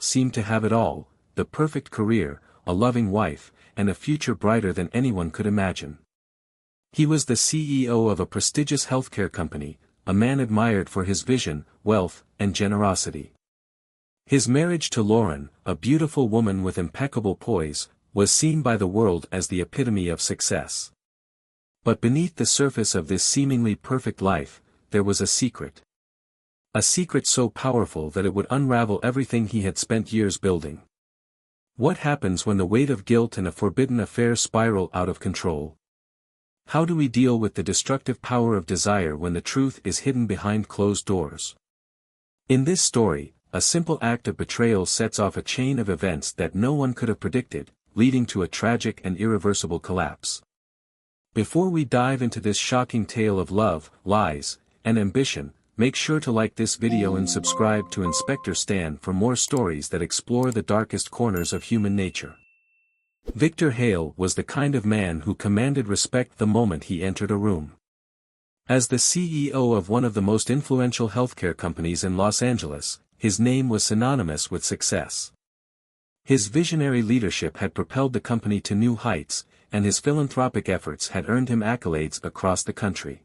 seemed to have it all: the perfect career, a loving wife, and a future brighter than anyone could imagine. He was the CEO of a prestigious healthcare company, a man admired for his vision, wealth, and generosity. His marriage to Lauren, a beautiful woman with impeccable poise, was seen by the world as the epitome of success. But beneath the surface of this seemingly perfect life, there was a secret. A secret so powerful that it would unravel everything he had spent years building. What happens when the weight of guilt and a forbidden affair spiral out of control? How do we deal with the destructive power of desire when the truth is hidden behind closed doors? In this story, a simple act of betrayal sets off a chain of events that no one could have predicted, leading to a tragic and irreversible collapse. Before we dive into this shocking tale of love, lies, and ambition, make sure to like this video and subscribe to Inspector Stan for more stories that explore the darkest corners of human nature. Victor Hale was the kind of man who commanded respect the moment he entered a room. As the CEO of one of the most influential healthcare companies in Los Angeles, his name was synonymous with success. His visionary leadership had propelled the company to new heights, and his philanthropic efforts had earned him accolades across the country.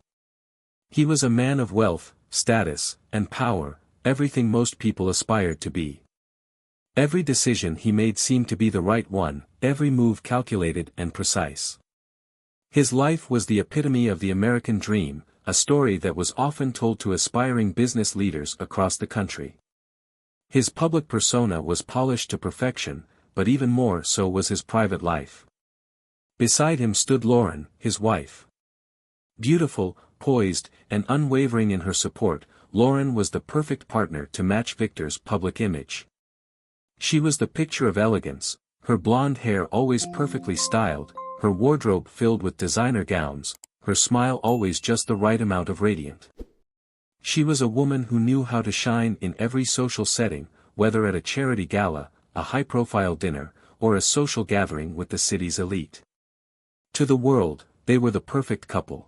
He was a man of wealth, status, and power, everything most people aspired to be. Every decision he made seemed to be the right one, every move calculated and precise. His life was the epitome of the American dream, a story that was often told to aspiring business leaders across the country. His public persona was polished to perfection, but even more so was his private life. Beside him stood Lauren, his wife. Beautiful, poised, and unwavering in her support, Lauren was the perfect partner to match Victor's public image. She was the picture of elegance, her blonde hair always perfectly styled, her wardrobe filled with designer gowns, her smile always just the right amount of radiant. She was a woman who knew how to shine in every social setting, whether at a charity gala, a high-profile dinner, or a social gathering with the city's elite. To the world, they were the perfect couple.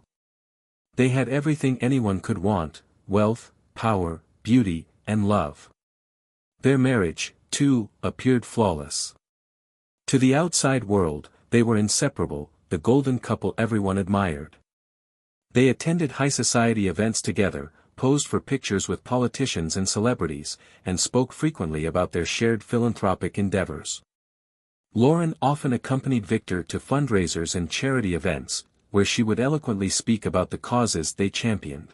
They had everything anyone could want: wealth, power, beauty, and love. Their marriage, too, appeared flawless. To the outside world, they were inseparable, the golden couple everyone admired. They attended high society events together, posed for pictures with politicians and celebrities, and spoke frequently about their shared philanthropic endeavors. Lauren often accompanied Victor to fundraisers and charity events, where she would eloquently speak about the causes they championed.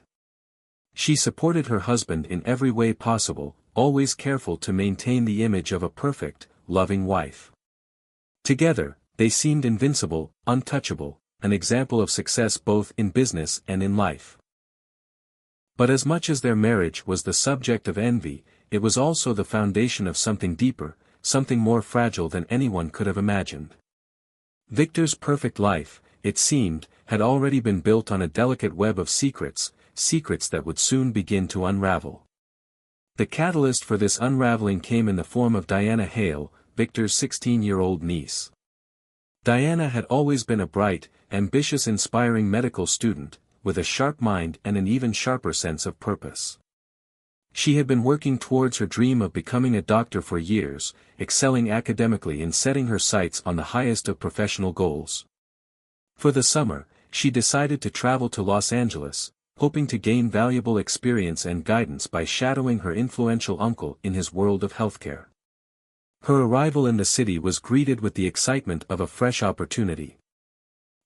She supported her husband in every way possible, always careful to maintain the image of a perfect, loving wife. Together, they seemed invincible, untouchable, an example of success both in business and in life. But as much as their marriage was the subject of envy, it was also the foundation of something deeper, something more fragile than anyone could have imagined. Victor's perfect life, it seemed, had already been built on a delicate web of secrets, secrets that would soon begin to unravel. The catalyst for this unraveling came in the form of Diana Hale, Victor's 16-year-old niece. Diana had always been a bright, ambitious, inspiring medical student, with a sharp mind and an even sharper sense of purpose. She had been working towards her dream of becoming a doctor for years, excelling academically and setting her sights on the highest of professional goals. For the summer, she decided to travel to Los Angeles, hoping to gain valuable experience and guidance by shadowing her influential uncle in his world of healthcare. Her arrival in the city was greeted with the excitement of a fresh opportunity.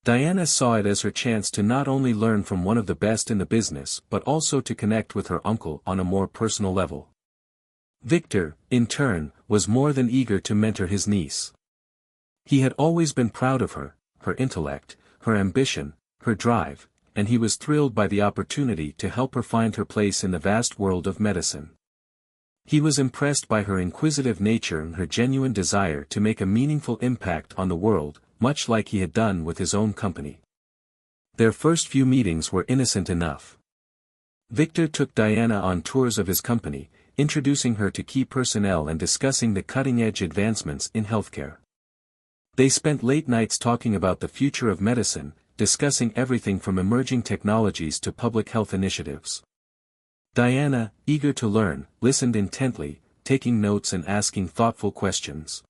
Diana saw it as her chance to not only learn from one of the best in the business but also to connect with her uncle on a more personal level. Victor, in turn, was more than eager to mentor his niece. He had always been proud of her, her intellect, her ambition, her drive, and he was thrilled by the opportunity to help her find her place in the vast world of medicine. He was impressed by her inquisitive nature and her genuine desire to make a meaningful impact on the world, much like he had done with his own company. Their first few meetings were innocent enough. Victor took Diana on tours of his company, introducing her to key personnel and discussing the cutting-edge advancements in healthcare. They spent late nights talking about the future of medicine, discussing everything from emerging technologies to public health initiatives. Diana, eager to learn, listened intently, taking notes and asking thoughtful questions.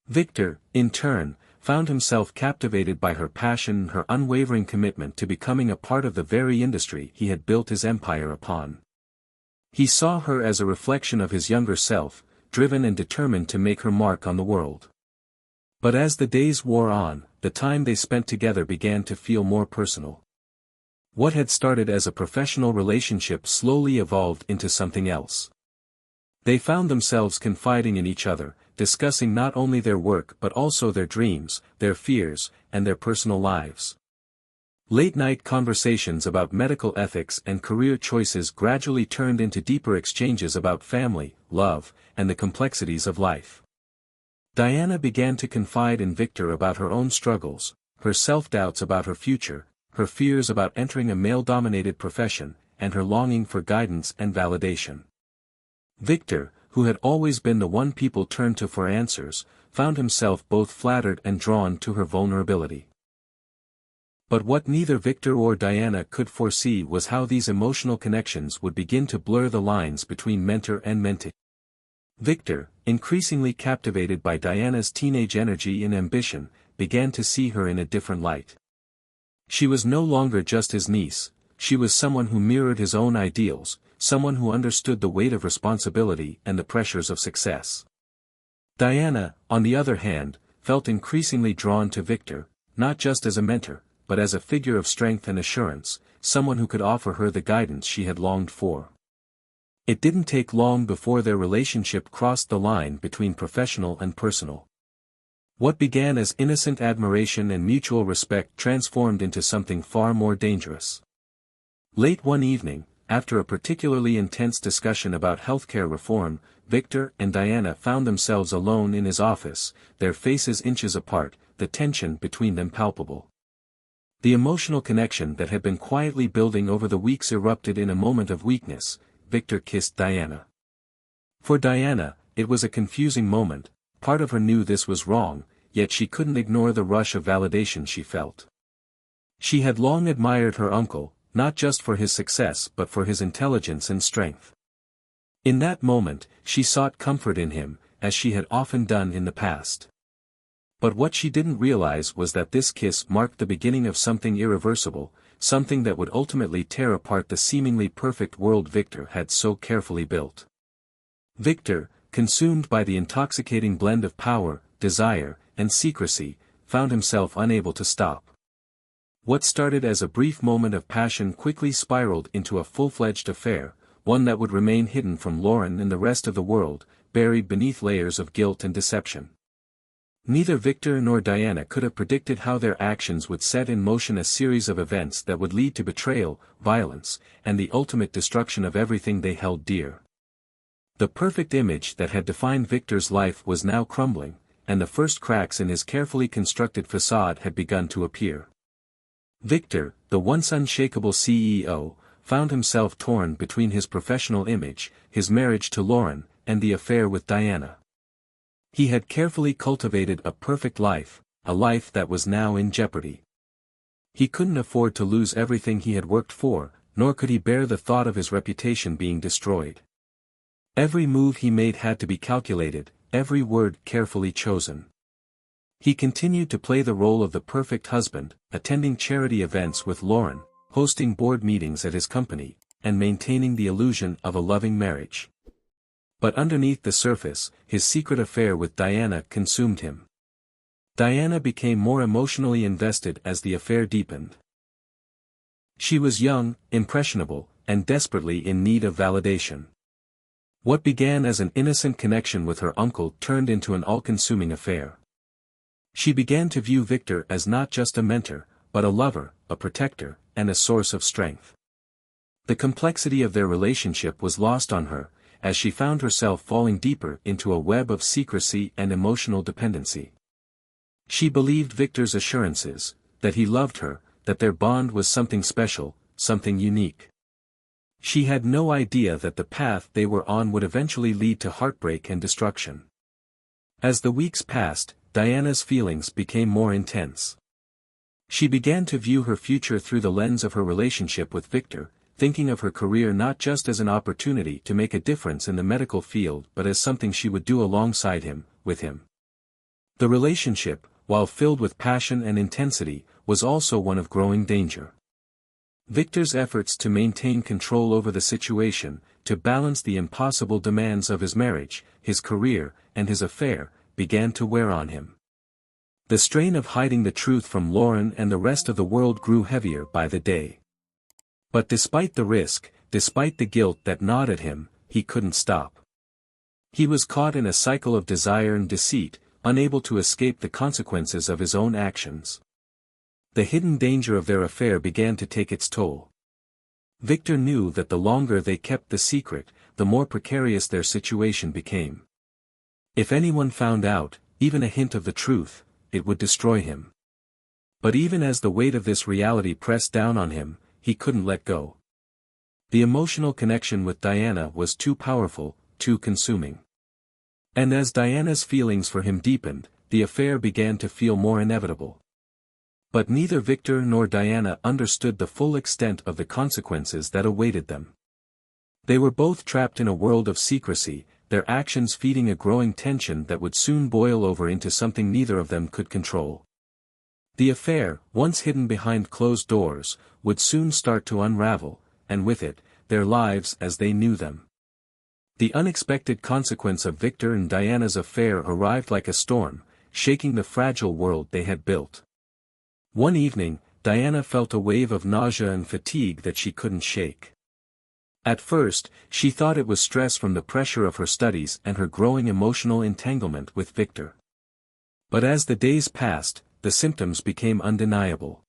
Victor, in turn, found himself captivated by her passion and her unwavering commitment to becoming a part of the very industry he had built his empire upon. He saw her as a reflection of his younger self, driven and determined to make her mark on the world. But as the days wore on, the time they spent together began to feel more personal. What had started as a professional relationship slowly evolved into something else. They found themselves confiding in each other, discussing not only their work but also their dreams, their fears, and their personal lives. Late-night conversations about medical ethics and career choices gradually turned into deeper exchanges about family, love, and the complexities of life. Diana began to confide in Victor about her own struggles, her self-doubts about her future, her fears about entering a male-dominated profession, and her longing for guidance and validation. Victor, who had always been the one people turned to for answers, found himself both flattered and drawn to her vulnerability. But what neither Victor or Diana could foresee was how these emotional connections would begin to blur the lines between mentor and mentee. Victor, increasingly captivated by Diana's teenage energy and ambition, began to see her in a different light. She was no longer just his niece, she was someone who mirrored his own ideals, someone who understood the weight of responsibility and the pressures of success. Diana, on the other hand, felt increasingly drawn to Victor, not just as a mentor, but as a figure of strength and assurance, someone who could offer her the guidance she had longed for. It didn't take long before their relationship crossed the line between professional and personal. What began as innocent admiration and mutual respect transformed into something far more dangerous. Late one evening, after a particularly intense discussion about healthcare reform, Victor and Diana found themselves alone in his office, their faces inches apart, the tension between them palpable. The emotional connection that had been quietly building over the weeks erupted in a moment of weakness. Victor kissed Diana. For Diana, it was a confusing moment. Part of her knew this was wrong, yet she couldn't ignore the rush of validation she felt. She had long admired her uncle, not just for his success but for his intelligence and strength. In that moment, she sought comfort in him, as she had often done in the past. But what she didn't realize was that this kiss marked the beginning of something irreversible, something that would ultimately tear apart the seemingly perfect world Victor had so carefully built. Victor, consumed by the intoxicating blend of power, desire, and secrecy, found himself unable to stop. What started as a brief moment of passion quickly spiraled into a full-fledged affair, one that would remain hidden from Lauren and the rest of the world, buried beneath layers of guilt and deception. Neither Victor nor Diana could have predicted how their actions would set in motion a series of events that would lead to betrayal, violence, and the ultimate destruction of everything they held dear. The perfect image that had defined Victor's life was now crumbling, and the first cracks in his carefully constructed facade had begun to appear. Victor, the once unshakable CEO, found himself torn between his professional image, his marriage to Lauren, and the affair with Diana. He had carefully cultivated a perfect life, a life that was now in jeopardy. He couldn't afford to lose everything he had worked for, nor could he bear the thought of his reputation being destroyed. Every move he made had to be calculated, every word carefully chosen. He continued to play the role of the perfect husband, attending charity events with Lauren, hosting board meetings at his company, and maintaining the illusion of a loving marriage. But underneath the surface, his secret affair with Diana consumed him. Diana became more emotionally invested as the affair deepened. She was young, impressionable, and desperately in need of validation. What began as an innocent connection with her uncle turned into an all-consuming affair. She began to view Victor as not just a mentor, but a lover, a protector, and a source of strength. The complexity of their relationship was lost on her, as she found herself falling deeper into a web of secrecy and emotional dependency. She believed Victor's assurances, that he loved her, that their bond was something special, something unique. She had no idea that the path they were on would eventually lead to heartbreak and destruction. As the weeks passed, Diana's feelings became more intense. She began to view her future through the lens of her relationship with Victor, thinking of her career not just as an opportunity to make a difference in the medical field but as something she would do alongside him, with him. The relationship, while filled with passion and intensity, was also one of growing danger. Victor's efforts to maintain control over the situation, to balance the impossible demands of his marriage, his career, and his affair, began to wear on him. The strain of hiding the truth from Lauren and the rest of the world grew heavier by the day. But despite the risk, despite the guilt that gnawed at him, he couldn't stop. He was caught in a cycle of desire and deceit, unable to escape the consequences of his own actions. The hidden danger of their affair began to take its toll. Victor knew that the longer they kept the secret, the more precarious their situation became. If anyone found out, even a hint of the truth, it would destroy him. But even as the weight of this reality pressed down on him, he couldn't let go. The emotional connection with Diana was too powerful, too consuming. And as Diana's feelings for him deepened, the affair began to feel more inevitable. But neither Victor nor Diana understood the full extent of the consequences that awaited them. They were both trapped in a world of secrecy, their actions feeding a growing tension that would soon boil over into something neither of them could control. The affair, once hidden behind closed doors, would soon start to unravel, and with it, their lives as they knew them. The unexpected consequence of Victor and Diana's affair arrived like a storm, shaking the fragile world they had built. One evening, Diana felt a wave of nausea and fatigue that she couldn't shake. At first, she thought it was stress from the pressure of her studies and her growing emotional entanglement with Victor. But as the days passed, the symptoms became undeniable.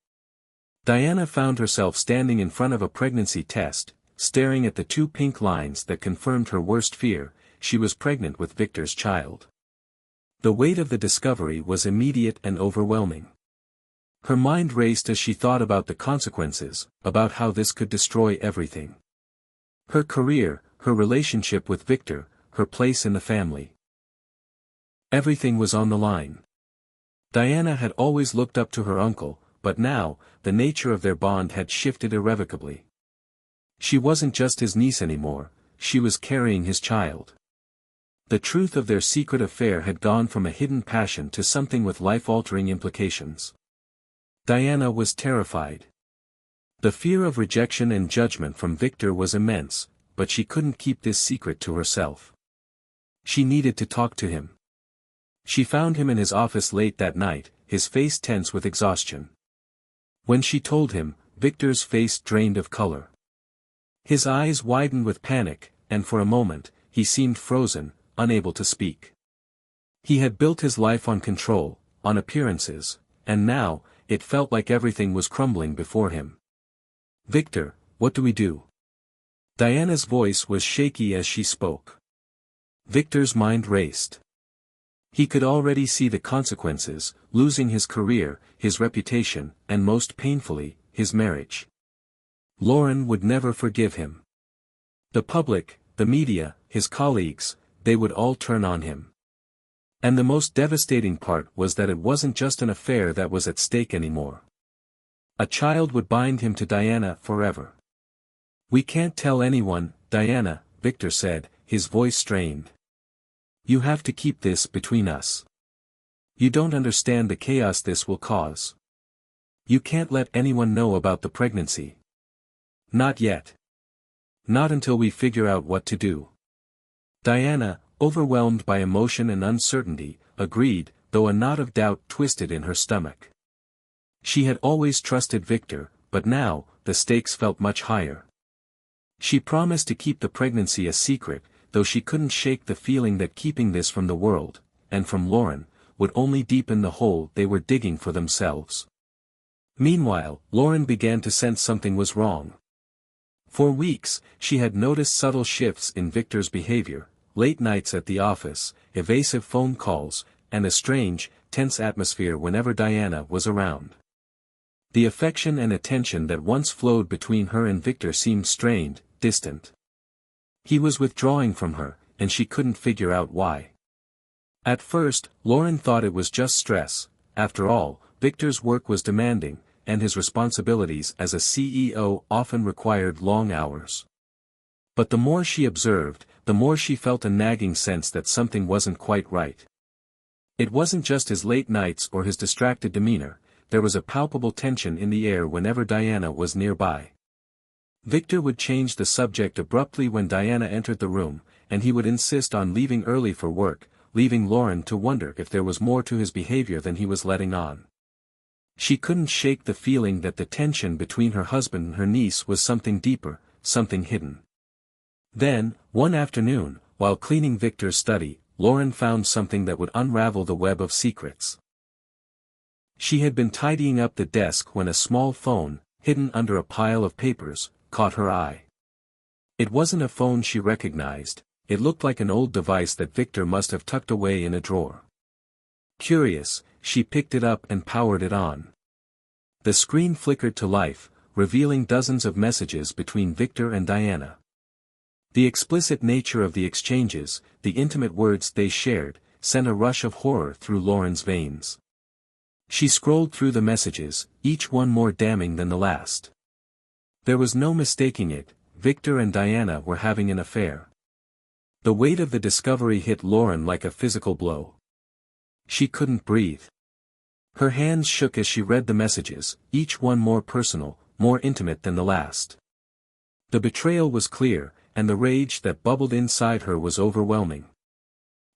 Diana found herself standing in front of a pregnancy test, staring at the 2 pink lines that confirmed her worst fear: she was pregnant with Victor's child. The weight of the discovery was immediate and overwhelming. Her mind raced as she thought about the consequences, about how this could destroy everything. Her career, her relationship with Victor, her place in the family. Everything was on the line. Diana had always looked up to her uncle, but now, the nature of their bond had shifted irrevocably. She wasn't just his niece anymore, she was carrying his child. The truth of their secret affair had gone from a hidden passion to something with life-altering implications. Diana was terrified. The fear of rejection and judgment from Victor was immense, but she couldn't keep this secret to herself. She needed to talk to him. She found him in his office late that night, his face tense with exhaustion. When she told him, Victor's face drained of color. His eyes widened with panic, and for a moment, he seemed frozen, unable to speak. He had built his life on control, on appearances, and now, it felt like everything was crumbling before him. "Victor, what do we do?" Diana's voice was shaky as she spoke. Victor's mind raced. He could already see the consequences: losing his career, his reputation, and most painfully, his marriage. Lauren would never forgive him. The public, the media, his colleagues, they would all turn on him. And the most devastating part was that it wasn't just an affair that was at stake anymore. A child would bind him to Diana forever. "We can't tell anyone, Diana," Victor said, his voice strained. "You have to keep this between us. You don't understand the chaos this will cause. You can't let anyone know about the pregnancy. Not yet. Not until we figure out what to do." Diana, overwhelmed by emotion and uncertainty, agreed, though a knot of doubt twisted in her stomach. She had always trusted Victor, but now, the stakes felt much higher. She promised to keep the pregnancy a secret, though she couldn't shake the feeling that keeping this from the world, and from Lauren, would only deepen the hole they were digging for themselves. Meanwhile, Lauren began to sense something was wrong. For weeks, she had noticed subtle shifts in Victor's behavior: late nights at the office, evasive phone calls, and a strange, tense atmosphere whenever Diana was around. The affection and attention that once flowed between her and Victor seemed strained, distant. He was withdrawing from her, and she couldn't figure out why. At first, Lauren thought it was just stress. After all, Victor's work was demanding, and his responsibilities as a CEO often required long hours. But the more she observed, the more she felt a nagging sense that something wasn't quite right. It wasn't just his late nights or his distracted demeanor, there was a palpable tension in the air whenever Diana was nearby. Victor would change the subject abruptly when Diana entered the room, and he would insist on leaving early for work, leaving Lauren to wonder if there was more to his behavior than he was letting on. She couldn't shake the feeling that the tension between her husband and her niece was something deeper, something hidden. Then, one afternoon, while cleaning Victor's study, Lauren found something that would unravel the web of secrets. She had been tidying up the desk when a small phone, hidden under a pile of papers, caught her eye. It wasn't a phone she recognized, it looked like an old device that Victor must have tucked away in a drawer. Curious, she picked it up and powered it on. The screen flickered to life, revealing dozens of messages between Victor and Diana. The explicit nature of the exchanges, the intimate words they shared, sent a rush of horror through Lauren's veins. She scrolled through the messages, each one more damning than the last. There was no mistaking it, Victor and Diana were having an affair. The weight of the discovery hit Lauren like a physical blow. She couldn't breathe. Her hands shook as she read the messages, each one more personal, more intimate than the last. The betrayal was clear, and the rage that bubbled inside her was overwhelming.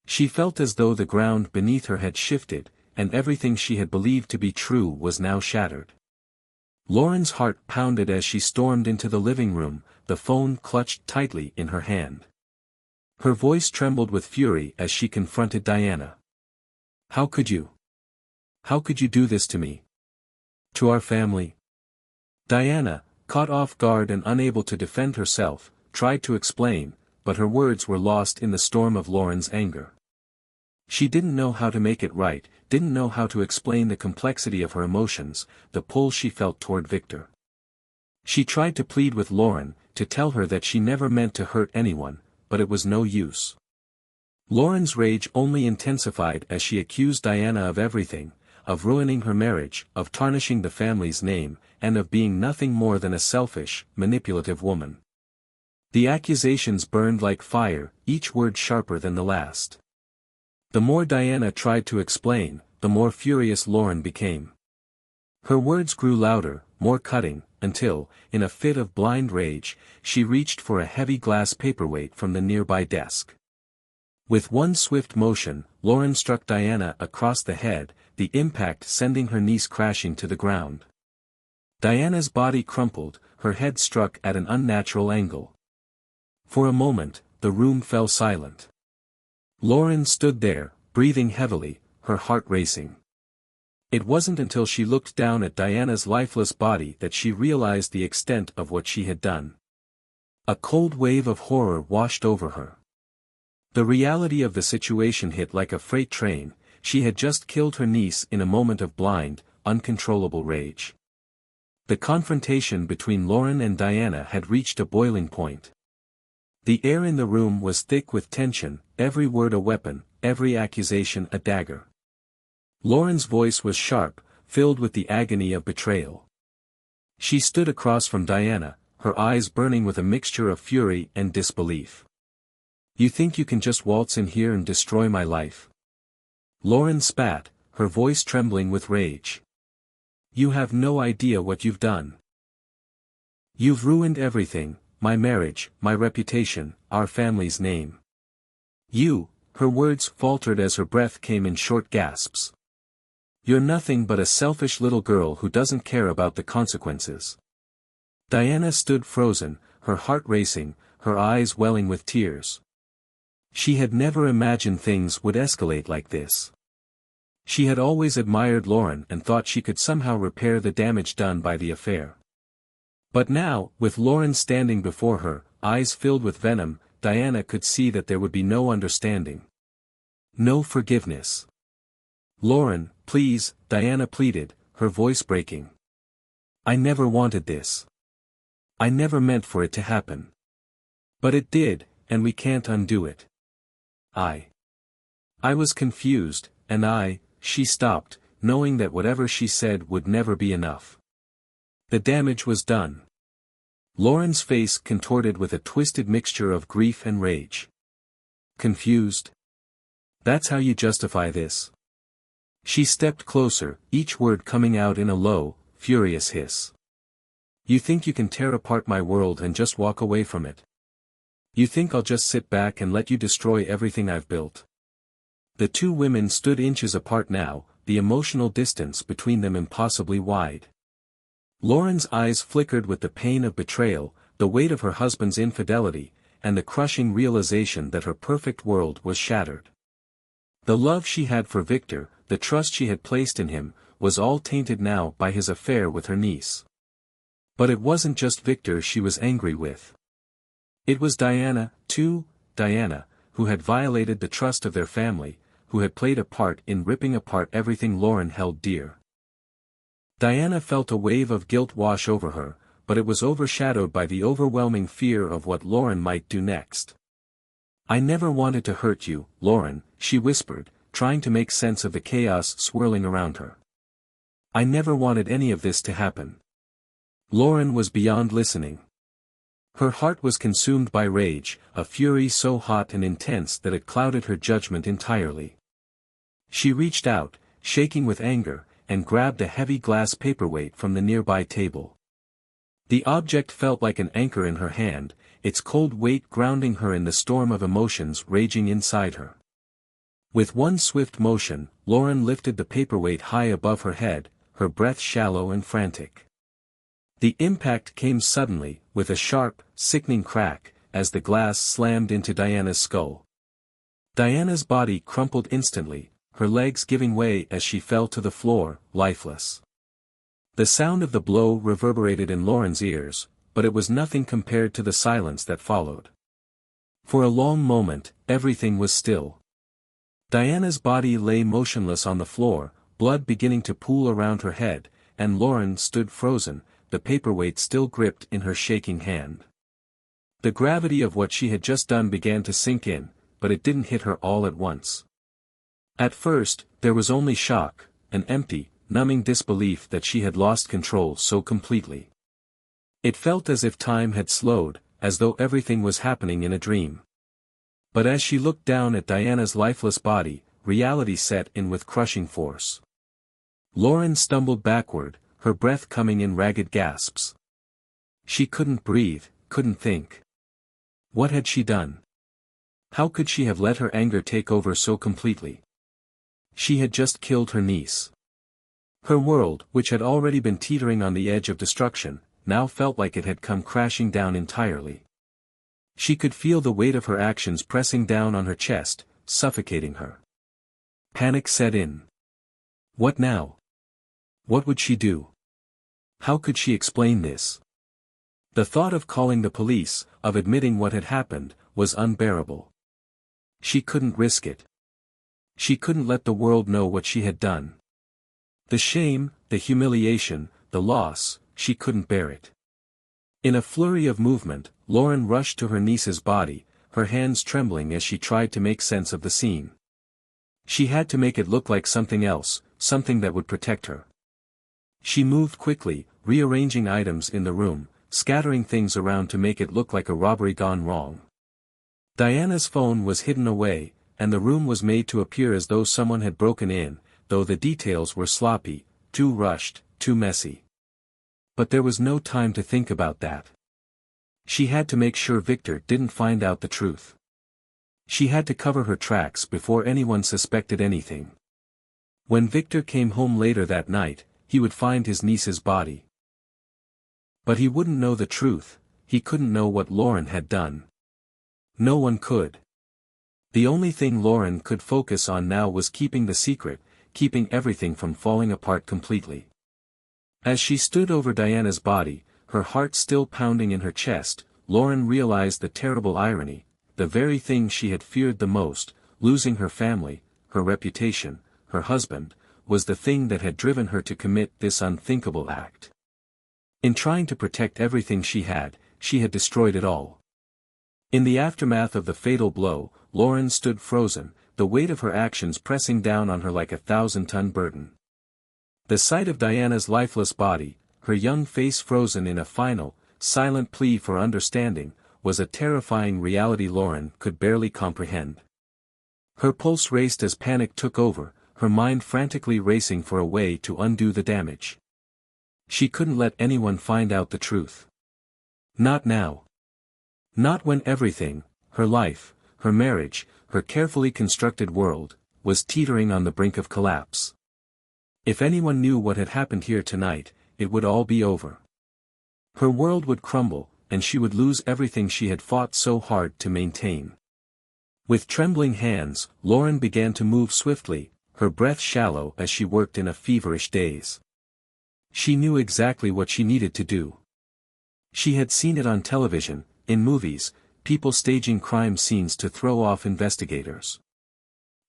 She felt as though the ground beneath her had shifted, and everything she had believed to be true was now shattered. Lauren's heart pounded as she stormed into the living room, the phone clutched tightly in her hand. Her voice trembled with fury as she confronted Diana. "How could you? How could you do this to me? To our family?" Diana, caught off guard and unable to defend herself, tried to explain, but her words were lost in the storm of Lauren's anger. She didn't know how to make it right, didn't know how to explain the complexity of her emotions, the pull she felt toward Victor. She tried to plead with Lauren, to tell her that she never meant to hurt anyone, but it was no use. Lauren's rage only intensified as she accused Diana of everything, of ruining her marriage, of tarnishing the family's name, and of being nothing more than a selfish, manipulative woman. The accusations burned like fire, each word sharper than the last. The more Diana tried to explain, the more furious Lauren became. Her words grew louder, more cutting, until, in a fit of blind rage, she reached for a heavy glass paperweight from the nearby desk. With one swift motion, Lauren struck Diana across the head, the impact sending her niece crashing to the ground. Diana's body crumpled, her head struck at an unnatural angle. For a moment, the room fell silent. Lauren stood there, breathing heavily, her heart racing. It wasn't until she looked down at Diana's lifeless body that she realized the extent of what she had done. A cold wave of horror washed over her. The reality of the situation hit like a freight train. She had just killed her niece in a moment of blind, uncontrollable rage. The confrontation between Lauren and Diana had reached a boiling point. The air in the room was thick with tension, every word a weapon, every accusation a dagger. Lauren's voice was sharp, filled with the agony of betrayal. She stood across from Diana, her eyes burning with a mixture of fury and disbelief. "You think you can just waltz in here and destroy my life?" Lauren spat, her voice trembling with rage. "You have no idea what you've done. You've ruined everything, my marriage, my reputation, our family's name. Her words faltered as her breath came in short gasps. "You're nothing but a selfish little girl who doesn't care about the consequences." Diana stood frozen, her heart racing, her eyes welling with tears. She had never imagined things would escalate like this. She had always admired Lauren and thought she could somehow repair the damage done by the affair. But now, with Lauren standing before her, eyes filled with venom, Diana could see that there would be no understanding. No forgiveness. "Lauren, please," Diana pleaded, her voice breaking. "I never wanted this. I never meant for it to happen. But it did, and we can't undo it. I was confused, and she stopped, knowing that whatever she said would never be enough. The damage was done. Lauren's face contorted with a twisted mixture of grief and rage. Confused? That's how you justify this? She stepped closer, each word coming out in a low, furious hiss. You think you can tear apart my world and just walk away from it? You think I'll just sit back and let you destroy everything I've built? The two women stood inches apart now, the emotional distance between them impossibly wide. Lauren's eyes flickered with the pain of betrayal, the weight of her husband's infidelity, and the crushing realization that her perfect world was shattered. The love she had for Victor, the trust she had placed in him, was all tainted now by his affair with her niece. But it wasn't just Victor she was angry with. It was Diana, too, Diana, who had violated the trust of their family, who had played a part in ripping apart everything Lauren held dear. Diana felt a wave of guilt wash over her, but it was overshadowed by the overwhelming fear of what Lauren might do next. I never wanted to hurt you, Lauren, she whispered, trying to make sense of the chaos swirling around her. I never wanted any of this to happen. Lauren was beyond listening. Her heart was consumed by rage, a fury so hot and intense that it clouded her judgment entirely. She reached out, shaking with anger, and grabbed a heavy glass paperweight from the nearby table. The object felt like an anchor in her hand, its cold weight grounding her in the storm of emotions raging inside her. With one swift motion, Lauren lifted the paperweight high above her head, her breath shallow and frantic. The impact came suddenly, with a sharp, sickening crack, as the glass slammed into Diana's skull. Diana's body crumpled instantly, her legs giving way as she fell to the floor, lifeless. The sound of the blow reverberated in Lauren's ears, but it was nothing compared to the silence that followed. For a long moment, everything was still. Diana's body lay motionless on the floor, blood beginning to pool around her head, and Lauren stood frozen, the paperweight still gripped in her shaking hand. The gravity of what she had just done began to sink in, but it didn't hit her all at once. At first, there was only shock, an empty, numbing disbelief that she had lost control so completely. It felt as if time had slowed, as though everything was happening in a dream. But as she looked down at Diana's lifeless body, reality set in with crushing force. Lauren stumbled backward, her breath coming in ragged gasps. She couldn't breathe, couldn't think. What had she done? How could she have let her anger take over so completely? She had just killed her niece. Her world, which had already been teetering on the edge of destruction, now felt like it had come crashing down entirely. She could feel the weight of her actions pressing down on her chest, suffocating her. Panic set in. What now? What would she do? How could she explain this? The thought of calling the police, of admitting what had happened, was unbearable. She couldn't risk it. She couldn't let the world know what she had done. The shame, the humiliation, the loss, she couldn't bear it. In a flurry of movement, Lauren rushed to her niece's body, her hands trembling as she tried to make sense of the scene. She had to make it look like something else, something that would protect her. She moved quickly, rearranging items in the room, scattering things around to make it look like a robbery gone wrong. Diana's phone was hidden away, and the room was made to appear as though someone had broken in, though the details were sloppy, too rushed, too messy. But there was no time to think about that. She had to make sure Victor didn't find out the truth. She had to cover her tracks before anyone suspected anything. When Victor came home later that night, he would find his niece's body. But he wouldn't know the truth, he couldn't know what Lauren had done. No one could. The only thing Lauren could focus on now was keeping the secret, keeping everything from falling apart completely. As she stood over Diana's body, her heart still pounding in her chest, Lauren realized the terrible irony, the very thing she had feared the most, losing her family, her reputation, her husband, was the thing that had driven her to commit this unthinkable act. In trying to protect everything she had destroyed it all. In the aftermath of the fatal blow, Lauren stood frozen, the weight of her actions pressing down on her like a 1,000-ton burden. The sight of Diana's lifeless body, her young face frozen in a final, silent plea for understanding, was a terrifying reality Lauren could barely comprehend. Her pulse raced as panic took over, her mind frantically racing for a way to undo the damage. She couldn't let anyone find out the truth. Not now. Not when everything, her life, her marriage, her carefully constructed world, was teetering on the brink of collapse. If anyone knew what had happened here tonight, it would all be over. Her world would crumble, and she would lose everything she had fought so hard to maintain. With trembling hands, Lauren began to move swiftly, her breath shallow as she worked in a feverish daze. She knew exactly what she needed to do. She had seen it on television, in movies, people staging crime scenes to throw off investigators.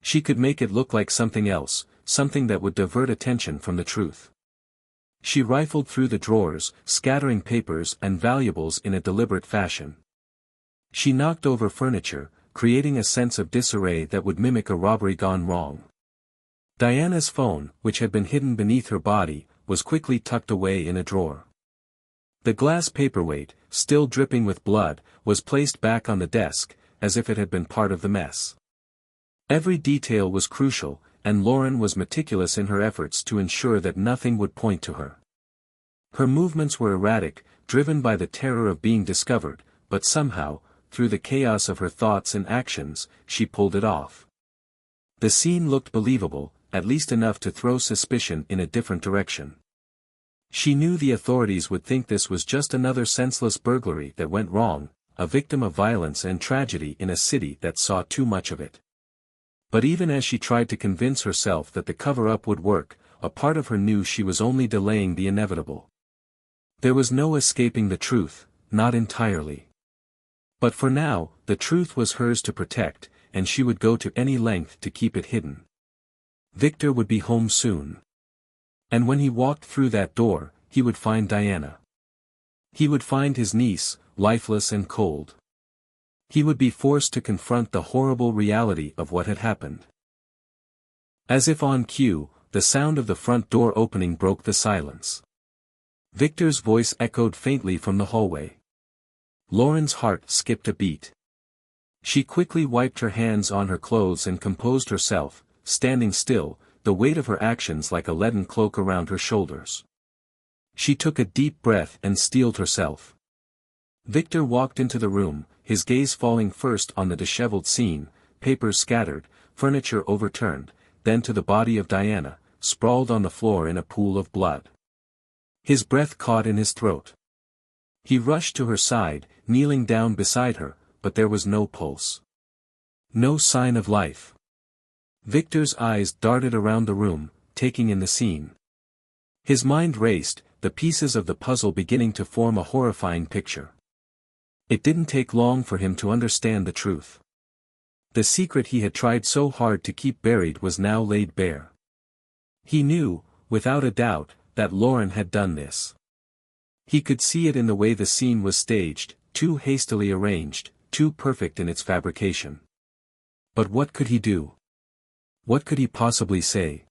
She could make it look like something else, something that would divert attention from the truth. She rifled through the drawers, scattering papers and valuables in a deliberate fashion. She knocked over furniture, creating a sense of disarray that would mimic a robbery gone wrong. Diana's phone, which had been hidden beneath her body, was quickly tucked away in a drawer. The glass paperweight, still dripping with blood, was placed back on the desk, as if it had been part of the mess. Every detail was crucial, and Lauren was meticulous in her efforts to ensure that nothing would point to her. Her movements were erratic, driven by the terror of being discovered, but somehow, through the chaos of her thoughts and actions, she pulled it off. The scene looked believable, at least enough to throw suspicion in a different direction. She knew the authorities would think this was just another senseless burglary that went wrong, a victim of violence and tragedy in a city that saw too much of it. But even as she tried to convince herself that the cover-up would work, a part of her knew she was only delaying the inevitable. There was no escaping the truth, not entirely. But for now, the truth was hers to protect, and she would go to any length to keep it hidden. Victor would be home soon. And when he walked through that door, he would find Diana. He would find his niece, lifeless and cold. He would be forced to confront the horrible reality of what had happened. As if on cue, the sound of the front door opening broke the silence. Victor's voice echoed faintly from the hallway. Lauren's heart skipped a beat. She quickly wiped her hands on her clothes and composed herself, standing still, the weight of her actions like a leaden cloak around her shoulders. She took a deep breath and steeled herself. Victor walked into the room, his gaze falling first on the disheveled scene, papers scattered, furniture overturned, then to the body of Diana, sprawled on the floor in a pool of blood. His breath caught in his throat. He rushed to her side, kneeling down beside her, but there was no pulse. No sign of life. Victor's eyes darted around the room, taking in the scene. His mind raced, the pieces of the puzzle beginning to form a horrifying picture. It didn't take long for him to understand the truth. The secret he had tried so hard to keep buried was now laid bare. He knew, without a doubt, that Lauren had done this. He could see it in the way the scene was staged, too hastily arranged, too perfect in its fabrication. But what could he do? What could he possibly say?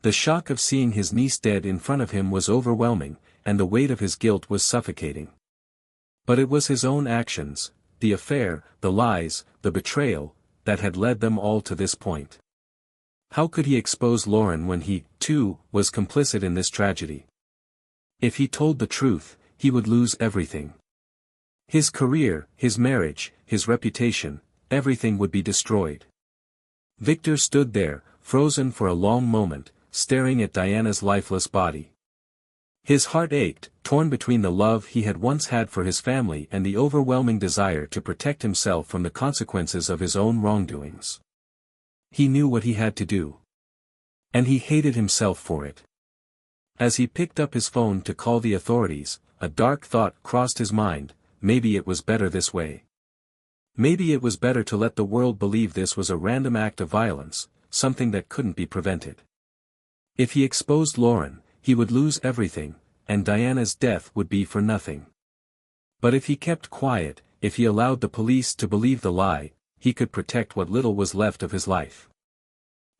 The shock of seeing his niece dead in front of him was overwhelming, and the weight of his guilt was suffocating. But it was his own actions, the affair, the lies, the betrayal, that had led them all to this point. How could he expose Lauren when he, too, was complicit in this tragedy? If he told the truth, he would lose everything. His career, his marriage, his reputation, everything would be destroyed. Victor stood there, frozen for a long moment, staring at Diana's lifeless body. His heart ached, torn between the love he had once had for his family and the overwhelming desire to protect himself from the consequences of his own wrongdoings. He knew what he had to do. And he hated himself for it. As he picked up his phone to call the authorities, a dark thought crossed his mind: maybe it was better this way. Maybe it was better to let the world believe this was a random act of violence, something that couldn't be prevented. If he exposed Lauren, he would lose everything, and Diana's death would be for nothing. But if he kept quiet, if he allowed the police to believe the lie, he could protect what little was left of his life.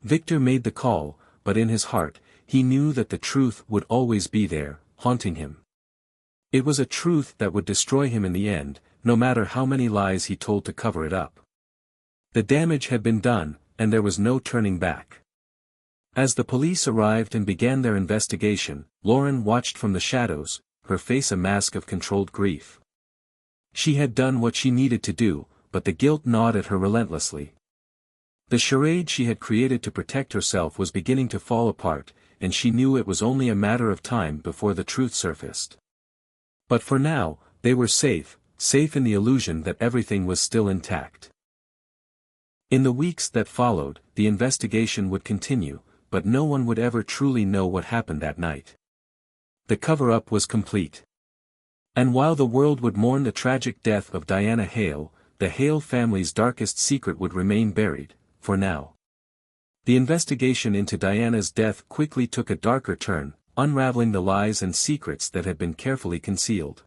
Victor made the call, but in his heart, he knew that the truth would always be there, haunting him. It was a truth that would destroy him in the end, no matter how many lies he told to cover it up. The damage had been done, and there was no turning back. As the police arrived and began their investigation, Lauren watched from the shadows, her face a mask of controlled grief. She had done what she needed to do, but the guilt gnawed at her relentlessly. The charade she had created to protect herself was beginning to fall apart, and she knew it was only a matter of time before the truth surfaced. But for now, they were safe in the illusion that everything was still intact. In the weeks that followed, the investigation would continue, but no one would ever truly know what happened that night. The cover-up was complete. And while the world would mourn the tragic death of Diana Hale, the Hale family's darkest secret would remain buried, for now. The investigation into Diana's death quickly took a darker turn, unraveling the lies and secrets that had been carefully concealed.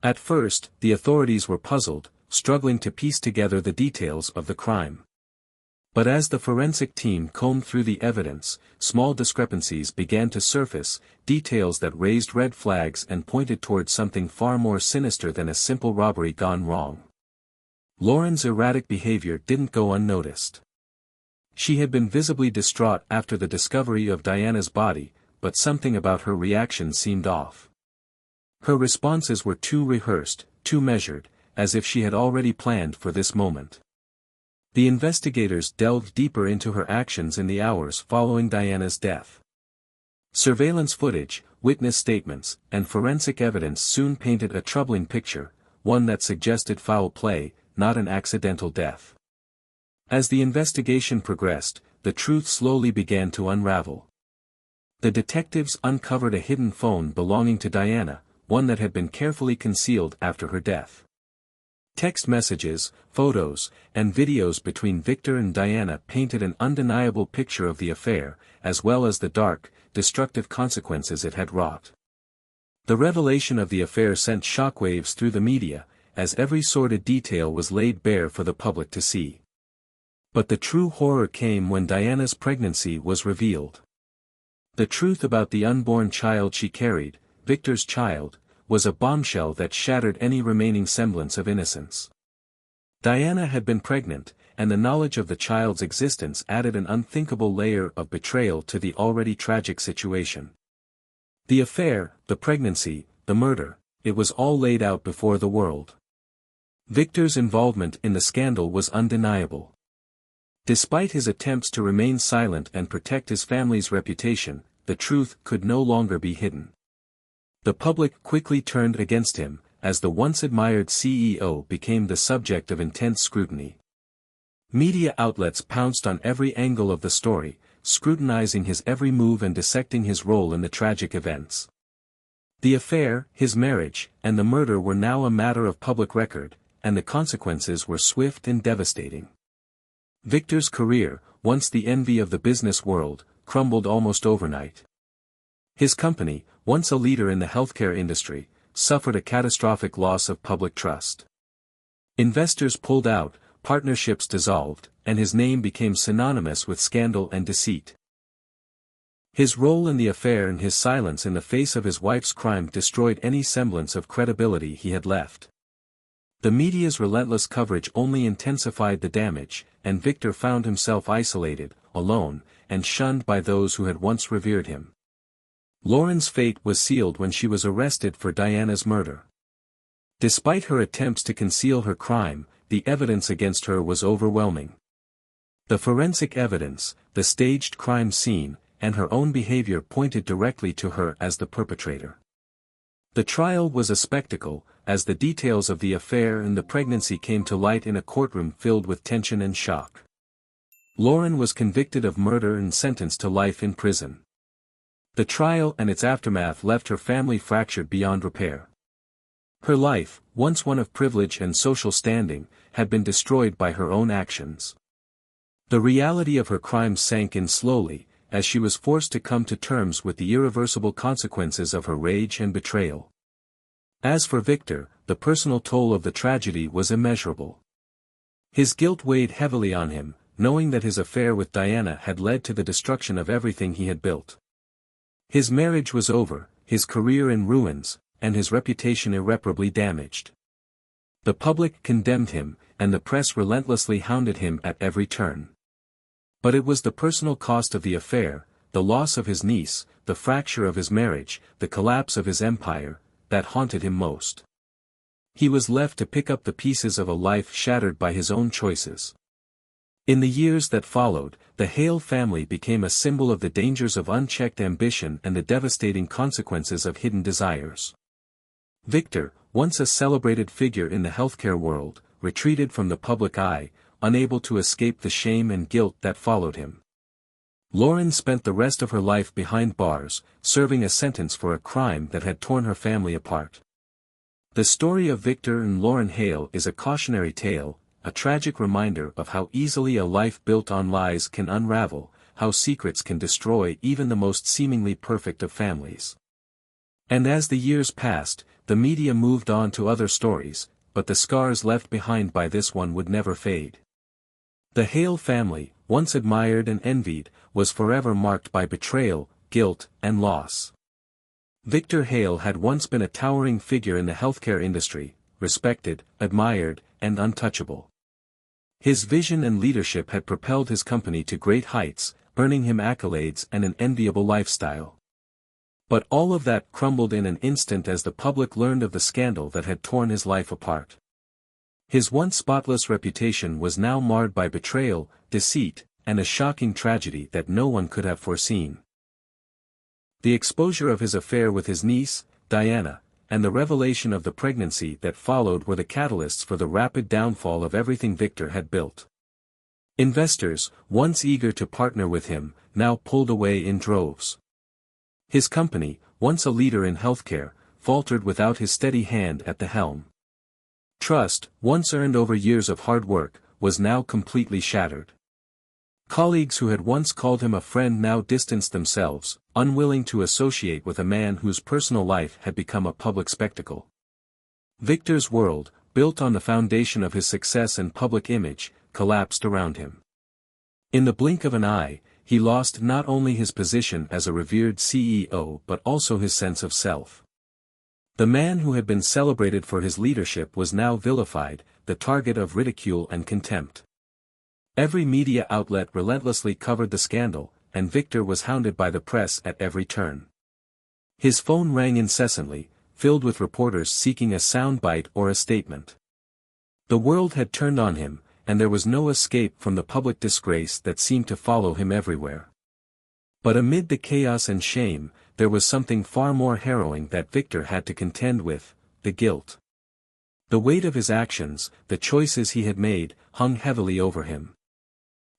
At first, the authorities were puzzled, struggling to piece together the details of the crime. But as the forensic team combed through the evidence, small discrepancies began to surface, details that raised red flags and pointed towards something far more sinister than a simple robbery gone wrong. Lauren's erratic behavior didn't go unnoticed. She had been visibly distraught after the discovery of Diana's body, but something about her reaction seemed off. Her responses were too rehearsed, too measured, as if she had already planned for this moment. The investigators delved deeper into her actions in the hours following Diana's death. Surveillance footage, witness statements, and forensic evidence soon painted a troubling picture, one that suggested foul play, not an accidental death. As the investigation progressed, the truth slowly began to unravel. The detectives uncovered a hidden phone belonging to Diana, one that had been carefully concealed after her death. Text messages, photos, and videos between Victor and Diana painted an undeniable picture of the affair, as well as the dark, destructive consequences it had wrought. The revelation of the affair sent shockwaves through the media, as every sordid detail was laid bare for the public to see. But the true horror came when Diana's pregnancy was revealed. The truth about the unborn child she carried, Victor's child, was a bombshell that shattered any remaining semblance of innocence. Diana had been pregnant, and the knowledge of the child's existence added an unthinkable layer of betrayal to the already tragic situation. The affair, the pregnancy, the murder, it was all laid out before the world. Victor's involvement in the scandal was undeniable. Despite his attempts to remain silent and protect his family's reputation, the truth could no longer be hidden. The public quickly turned against him, as the once admired CEO became the subject of intense scrutiny. Media outlets pounced on every angle of the story, scrutinizing his every move and dissecting his role in the tragic events. The affair, his marriage, and the murder were now a matter of public record, and the consequences were swift and devastating. Victor's career, once the envy of the business world, crumbled almost overnight. His company, once a leader in the healthcare industry, suffered a catastrophic loss of public trust. Investors pulled out, partnerships dissolved, and his name became synonymous with scandal and deceit. His role in the affair and his silence in the face of his wife's crime destroyed any semblance of credibility he had left. The media's relentless coverage only intensified the damage, and Victor found himself isolated, alone, and shunned by those who had once revered him. Lauren's fate was sealed when she was arrested for Diana's murder. Despite her attempts to conceal her crime, the evidence against her was overwhelming. The forensic evidence, the staged crime scene, and her own behavior pointed directly to her as the perpetrator. The trial was a spectacle, as the details of the affair and the pregnancy came to light in a courtroom filled with tension and shock. Lauren was convicted of murder and sentenced to life in prison. The trial and its aftermath left her family fractured beyond repair. Her life, once one of privilege and social standing, had been destroyed by her own actions. The reality of her crimes sank in slowly, as she was forced to come to terms with the irreversible consequences of her rage and betrayal. As for Victor, the personal toll of the tragedy was immeasurable. His guilt weighed heavily on him, knowing that his affair with Diana had led to the destruction of everything he had built. His marriage was over, his career in ruins, and his reputation irreparably damaged. The public condemned him, and the press relentlessly hounded him at every turn. But it was the personal cost of the affair, the loss of his niece, the fracture of his marriage, the collapse of his empire, that haunted him most. He was left to pick up the pieces of a life shattered by his own choices. In the years that followed, the Hale family became a symbol of the dangers of unchecked ambition and the devastating consequences of hidden desires. Victor, once a celebrated figure in the healthcare world, retreated from the public eye, unable to escape the shame and guilt that followed him. Lauren spent the rest of her life behind bars, serving a sentence for a crime that had torn her family apart. The story of Victor and Lauren Hale is a cautionary tale, a tragic reminder of how easily a life built on lies can unravel, how secrets can destroy even the most seemingly perfect of families. And as the years passed, the media moved on to other stories, but the scars left behind by this one would never fade. The Hale family, once admired and envied, was forever marked by betrayal, guilt, and loss. Victor Hale had once been a towering figure in the healthcare industry, respected, admired, and untouchable. His vision and leadership had propelled his company to great heights, earning him accolades and an enviable lifestyle. But all of that crumbled in an instant as the public learned of the scandal that had torn his life apart. His once spotless reputation was now marred by betrayal, deceit, and a shocking tragedy that no one could have foreseen. The exposure of his affair with his niece, Diana, and the revelation of the pregnancy that followed were the catalysts for the rapid downfall of everything Victor had built. Investors, once eager to partner with him, now pulled away in droves. His company, once a leader in healthcare, faltered without his steady hand at the helm. Trust, once earned over years of hard work, was now completely shattered. Colleagues who had once called him a friend now distanced themselves, unwilling to associate with a man whose personal life had become a public spectacle. Victor's world, built on the foundation of his success and public image, collapsed around him. In the blink of an eye, he lost not only his position as a revered CEO but also his sense of self. The man who had been celebrated for his leadership was now vilified, the target of ridicule and contempt. Every media outlet relentlessly covered the scandal, and Victor was hounded by the press at every turn. His phone rang incessantly, filled with reporters seeking a soundbite or a statement. The world had turned on him, and there was no escape from the public disgrace that seemed to follow him everywhere. But amid the chaos and shame, there was something far more harrowing that Victor had to contend with: the guilt. The weight of his actions, the choices he had made, hung heavily over him.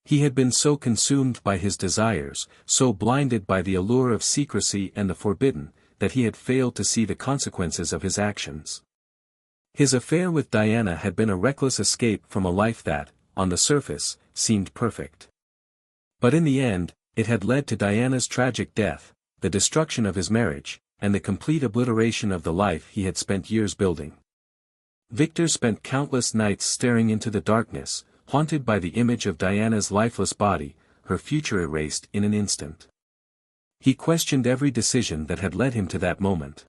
He had been so consumed by his desires, so blinded by the allure of secrecy and the forbidden, that he had failed to see the consequences of his actions. His affair with Diana had been a reckless escape from a life that, on the surface, seemed perfect. But in the end, it had led to Diana's tragic death, the destruction of his marriage, and the complete obliteration of the life he had spent years building. Victor spent countless nights staring into the darkness, haunted by the image of Diana's lifeless body, her future erased in an instant. He questioned every decision that had led him to that moment.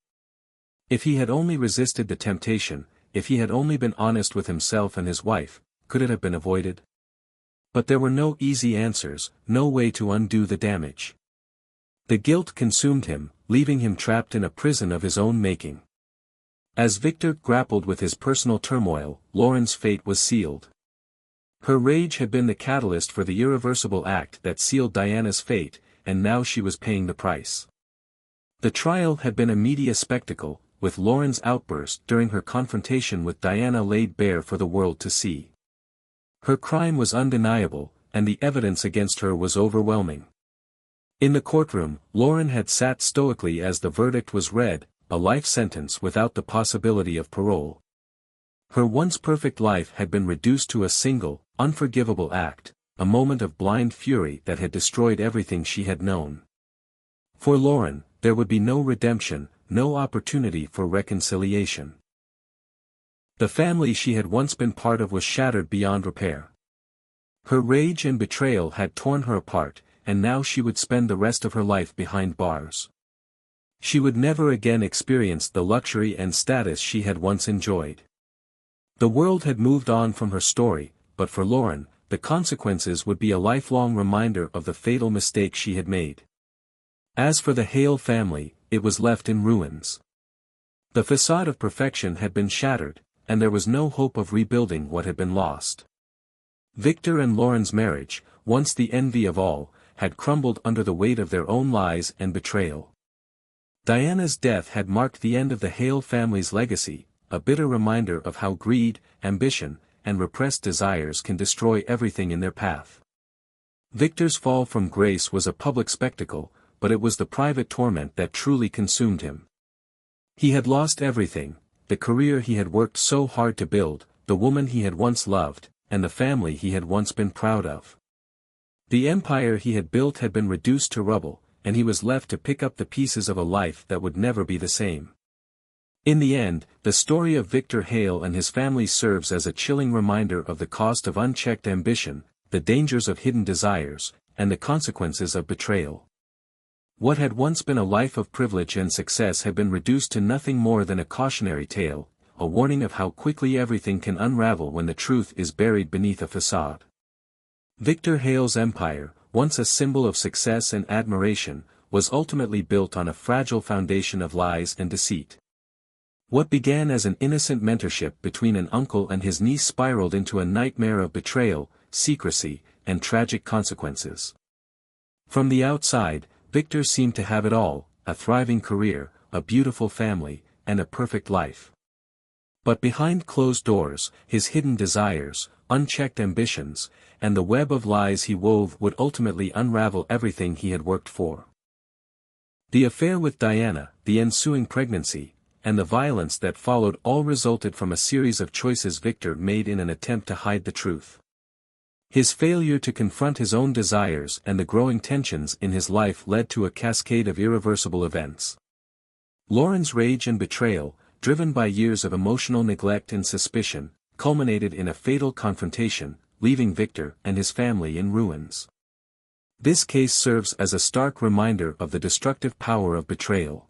If he had only resisted the temptation, if he had only been honest with himself and his wife, could it have been avoided? But there were no easy answers, no way to undo the damage. The guilt consumed him, leaving him trapped in a prison of his own making. As Victor grappled with his personal turmoil, Lauren's fate was sealed. Her rage had been the catalyst for the irreversible act that sealed Diana's fate, and now she was paying the price. The trial had been a media spectacle, with Lauren's outburst during her confrontation with Diana laid bare for the world to see. Her crime was undeniable, and the evidence against her was overwhelming. In the courtroom, Lauren had sat stoically as the verdict was read, a life sentence without the possibility of parole. Her once perfect life had been reduced to a single, unforgivable act, a moment of blind fury that had destroyed everything she had known. For Lauren, there would be no redemption, no opportunity for reconciliation. The family she had once been part of was shattered beyond repair. Her rage and betrayal had torn her apart, and now she would spend the rest of her life behind bars. She would never again experience the luxury and status she had once enjoyed. The world had moved on from her story, but for Lauren, the consequences would be a lifelong reminder of the fatal mistake she had made. As for the Hale family, it was left in ruins. The facade of perfection had been shattered, and there was no hope of rebuilding what had been lost. Victor and Lauren's marriage, once the envy of all, had crumbled under the weight of their own lies and betrayal. Diana's death had marked the end of the Hale family's legacy, a bitter reminder of how greed, ambition, and repressed desires can destroy everything in their path. Victor's fall from grace was a public spectacle, but it was the private torment that truly consumed him. He had lost everything: the career he had worked so hard to build, the woman he had once loved, and the family he had once been proud of. The empire he had built had been reduced to rubble, and he was left to pick up the pieces of a life that would never be the same. In the end, the story of Victor Hale and his family serves as a chilling reminder of the cost of unchecked ambition, the dangers of hidden desires, and the consequences of betrayal. What had once been a life of privilege and success had been reduced to nothing more than a cautionary tale, a warning of how quickly everything can unravel when the truth is buried beneath a facade. Victor Hale's empire, once a symbol of success and admiration, was ultimately built on a fragile foundation of lies and deceit. What began as an innocent mentorship between an uncle and his niece spiraled into a nightmare of betrayal, secrecy, and tragic consequences. From the outside, Victor seemed to have it all: a thriving career, a beautiful family, and a perfect life. But behind closed doors, his hidden desires, unchecked ambitions, and the web of lies he wove would ultimately unravel everything he had worked for. The affair with Diana, the ensuing pregnancy, and the violence that followed all resulted from a series of choices Victor made in an attempt to hide the truth. His failure to confront his own desires and the growing tensions in his life led to a cascade of irreversible events. Lauren's rage and betrayal, driven by years of emotional neglect and suspicion, culminated in a fatal confrontation, leaving Victor and his family in ruins. This case serves as a stark reminder of the destructive power of betrayal.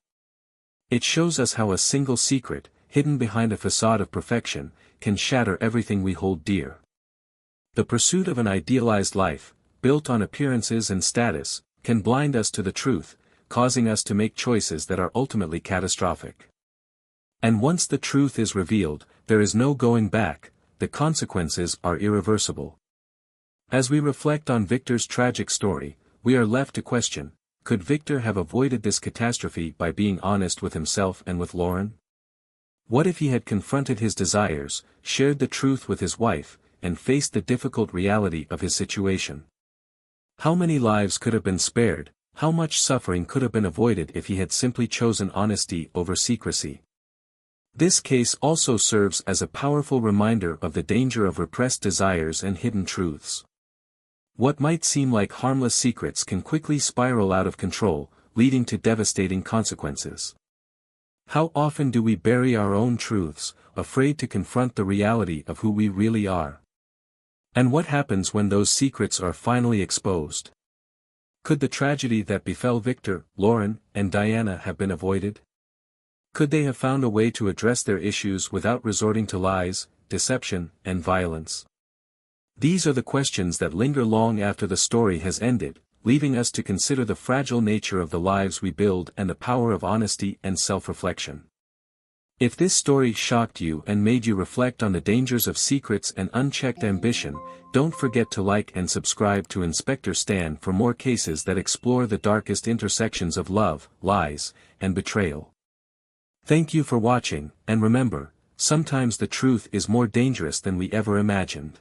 It shows us how a single secret, hidden behind a facade of perfection, can shatter everything we hold dear. The pursuit of an idealized life, built on appearances and status, can blind us to the truth, causing us to make choices that are ultimately catastrophic. And once the truth is revealed, there is no going back. The consequences are irreversible. As we reflect on Victor's tragic story, we are left to question: could Victor have avoided this catastrophe by being honest with himself and with Lauren? What if he had confronted his desires, shared the truth with his wife, and faced the difficult reality of his situation? How many lives could have been spared? How much suffering could have been avoided if he had simply chosen honesty over secrecy? This case also serves as a powerful reminder of the danger of repressed desires and hidden truths. What might seem like harmless secrets can quickly spiral out of control, leading to devastating consequences. How often do we bury our own truths, afraid to confront the reality of who we really are? And what happens when those secrets are finally exposed? Could the tragedy that befell Victor, Lauren, and Diana have been avoided? Could they have found a way to address their issues without resorting to lies, deception, and violence? These are the questions that linger long after the story has ended, leaving us to consider the fragile nature of the lives we build and the power of honesty and self-reflection. If this story shocked you and made you reflect on the dangers of secrets and unchecked ambition, don't forget to like and subscribe to Inspector Stan for more cases that explore the darkest intersections of love, lies, and betrayal. Thank you for watching, and remember, sometimes the truth is more dangerous than we ever imagined.